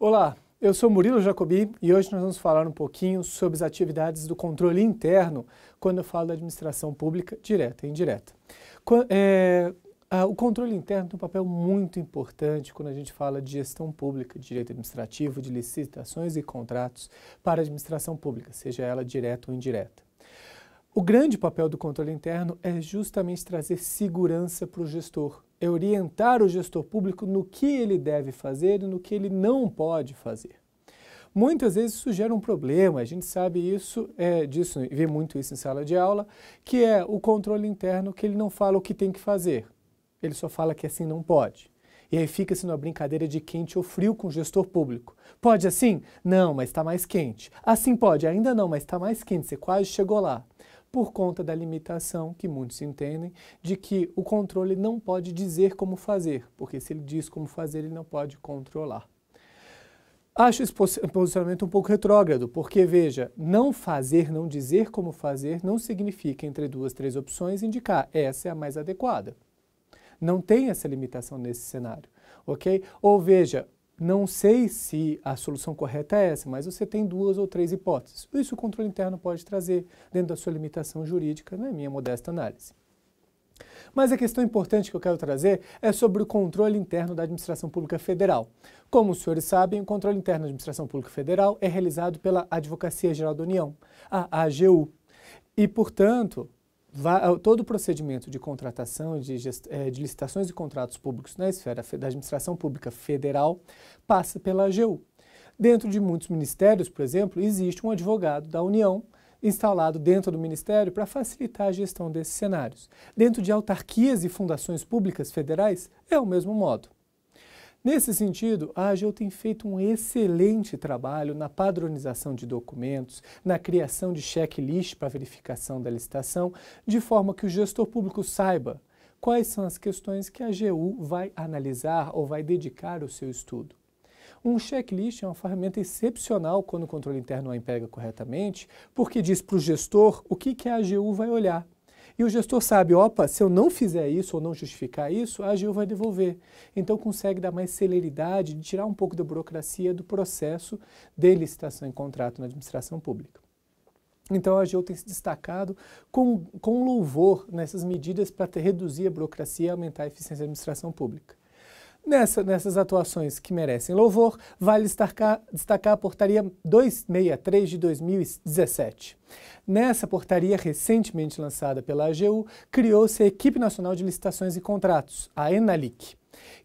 Olá, eu sou Murilo Jacobi e hoje nós vamos falar um pouquinho sobre as atividades do controle interno quando eu falo da administração pública direta e indireta. O controle interno tem um papel muito importante quando a gente fala de gestão pública, de direito administrativo, de licitações e contratos para a administração pública, seja ela direta ou indireta. O grande papel do controle interno é justamente trazer segurança para o gestor, é orientar o gestor público no que ele deve fazer e no que ele não pode fazer. Muitas vezes isso gera um problema, a gente sabe disso, vê muito isso em sala de aula, que é o controle interno, que ele não fala o que tem que fazer, ele só fala que assim não pode. E aí fica-se numa brincadeira de quente ou frio com o gestor público. Pode assim? Não, mas está mais quente. Assim pode? Ainda não, mas está mais quente, você quase chegou lá. Por conta da limitação, que muitos entendem, de que o controle não pode dizer como fazer, porque se ele diz como fazer, ele não pode controlar. Acho esse posicionamento um pouco retrógrado, porque, veja, não fazer, não dizer como fazer, não significa, entre duas, três opções, indicar essa é a mais adequada. Não tem essa limitação nesse cenário, ok? Ou veja, não sei se a solução correta é essa, mas você tem duas ou três hipóteses. Isso o controle interno pode trazer dentro da sua limitação jurídica, na minha modesta análise. Mas a questão importante que eu quero trazer é sobre o controle interno da Administração Pública Federal. Como os senhores sabem, o controle interno da Administração Pública Federal é realizado pela Advocacia Geral da União, a AGU. E, portanto, todo o procedimento de contratação, de licitações e contratos públicos na esfera da administração pública federal passa pela AGU. Dentro de muitos ministérios, por exemplo, existe um advogado da União instalado dentro do ministério para facilitar a gestão desses cenários. Dentro de autarquias e fundações públicas federais, é o mesmo modo. Nesse sentido, a AGU tem feito um excelente trabalho na padronização de documentos, na criação de checklist para verificação da licitação, de forma que o gestor público saiba quais são as questões que a AGU vai analisar ou vai dedicar o seu estudo. Um checklist é uma ferramenta excepcional quando o controle interno a emprega corretamente, porque diz para o gestor o que a AGU vai olhar. E o gestor sabe, opa, se eu não fizer isso ou não justificar isso, a AGU vai devolver. Então consegue dar mais celeridade, de tirar um pouco da burocracia do processo de licitação em contrato na administração pública. Então a AGU tem se destacado com louvor nessas medidas para reduzir a burocracia e aumentar a eficiência da administração pública. Nessas atuações que merecem louvor, vale destacar a portaria 263 de 2017. Nessa portaria recentemente lançada pela AGU, criou-se a Equipe Nacional de Licitações e Contratos, a ENALIC,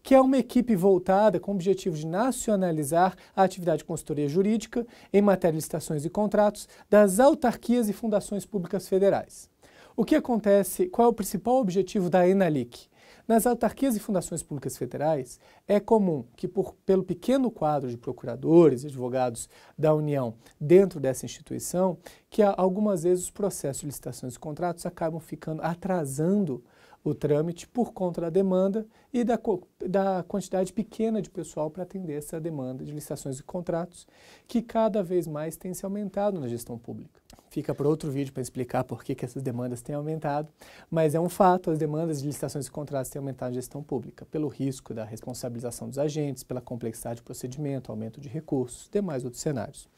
que é uma equipe voltada com o objetivo de nacionalizar a atividade de consultoria jurídica em matéria de licitações e contratos das autarquias e fundações públicas federais. O que acontece? Qual é o principal objetivo da ENALIC? Nas autarquias e fundações públicas federais, é comum que, pelo pequeno quadro de procuradores e advogados da União dentro dessa instituição, que algumas vezes os processos de licitações e contratos acabam atrasando o trâmite por conta da demanda e da quantidade pequena de pessoal para atender essa demanda de licitações e contratos, que cada vez mais tem se aumentado na gestão pública. Fica para outro vídeo para explicar por que essas demandas têm aumentado, mas é um fato, as demandas de licitações e contratos têm aumentado na gestão pública, pelo risco da responsabilização dos agentes, pela complexidade do procedimento, aumento de recursos, demais outros cenários.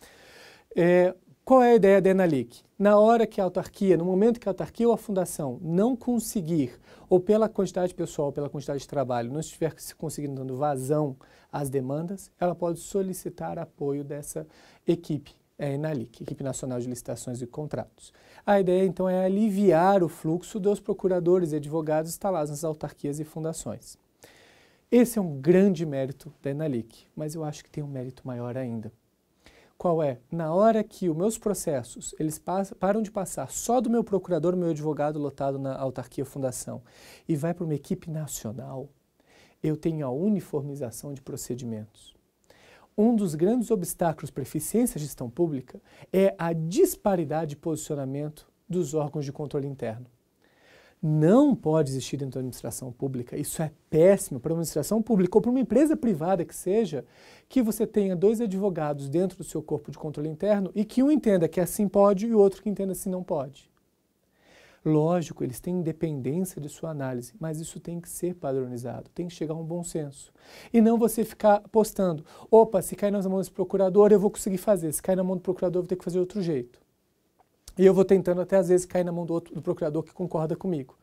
Qual é a ideia da ENALIC? No momento que a autarquia ou a fundação não conseguir, ou pela quantidade de pessoal, pela quantidade de trabalho, não estiver conseguindo dando vazão às demandas, ela pode solicitar apoio dessa equipe, a ENALIC, Equipe Nacional de Licitações e Contratos. A ideia, então, é aliviar o fluxo dos procuradores e advogados instalados nas autarquias e fundações. Esse é um grande mérito da ENALIC, mas eu acho que tem um mérito maior ainda. Qual é? Na hora que os meus processos, eles param de passar só do meu procurador, meu advogado lotado na autarquia ou fundação, e vai para uma equipe nacional, eu tenho a uniformização de procedimentos. Um dos grandes obstáculos para a eficiência da gestão pública é a disparidade de posicionamento dos órgãos de controle interno. Não pode existir dentro da administração pública, isso é péssimo para uma administração pública ou para uma empresa privada que seja, que você tenha dois advogados dentro do seu corpo de controle interno e que um entenda que assim pode e o outro que entenda assim não pode. Lógico, eles têm independência de sua análise, mas isso tem que ser padronizado, tem que chegar a um bom senso. E não você ficar postando, opa, se cair nas mãos do procurador eu vou conseguir fazer, se cair na mão do procurador eu vou ter que fazer de outro jeito. E eu vou tentando até às vezes cair na mão do procurador que concorda comigo.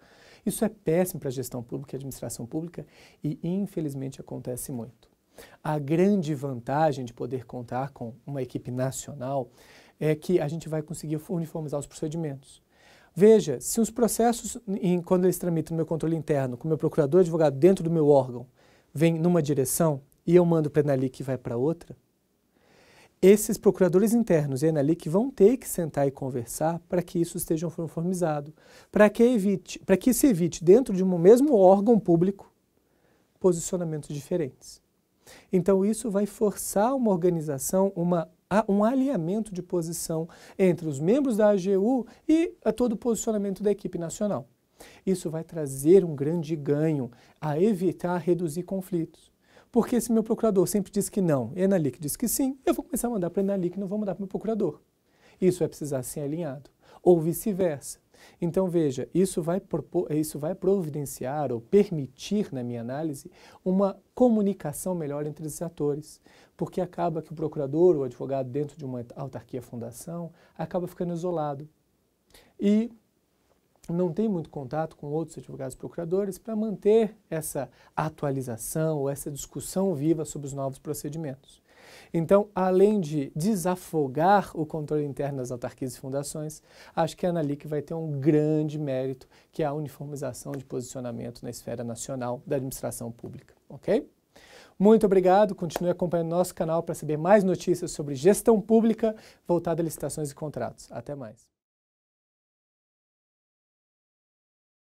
Isso é péssimo para a gestão pública e administração pública e infelizmente acontece muito. A grande vantagem de poder contar com uma equipe nacional é que a gente vai conseguir uniformizar os procedimentos. Veja, se os processos, quando eles tramitam no meu controle interno, com o meu procurador advogado dentro do meu órgão, vem numa direção e eu mando para a ENALIC que vai para outra, esses procuradores internos e a ENALIC vão ter que sentar e conversar para que isso esteja uniformizado, para que se evite dentro de um mesmo órgão público posicionamentos diferentes. Então isso vai forçar uma organização, um alinhamento de posição entre os membros da AGU e todo o posicionamento da equipe nacional. Isso vai trazer um grande ganho a evitar reduzir conflitos. Porque se meu procurador sempre diz que não e a ENALIC diz que sim, eu vou começar a mandar para a ENALIC e não vou mandar para o meu procurador. Isso vai precisar ser alinhado. Ou vice-versa. Então veja, isso vai providenciar ou permitir, na minha análise, uma comunicação melhor entre esses atores. Porque acaba que o procurador ou o advogado dentro de uma autarquia fundação acaba ficando isolado. E não tem muito contato com outros advogados procuradores para manter essa atualização ou essa discussão viva sobre os novos procedimentos. Então, além de desafogar o controle interno das autarquias e fundações, acho que a ENALIC vai ter um grande mérito, que é a uniformização de posicionamento na esfera nacional da administração pública, ok? Muito obrigado, continue acompanhando nosso canal para saber mais notícias sobre gestão pública voltada a licitações e contratos. Até mais.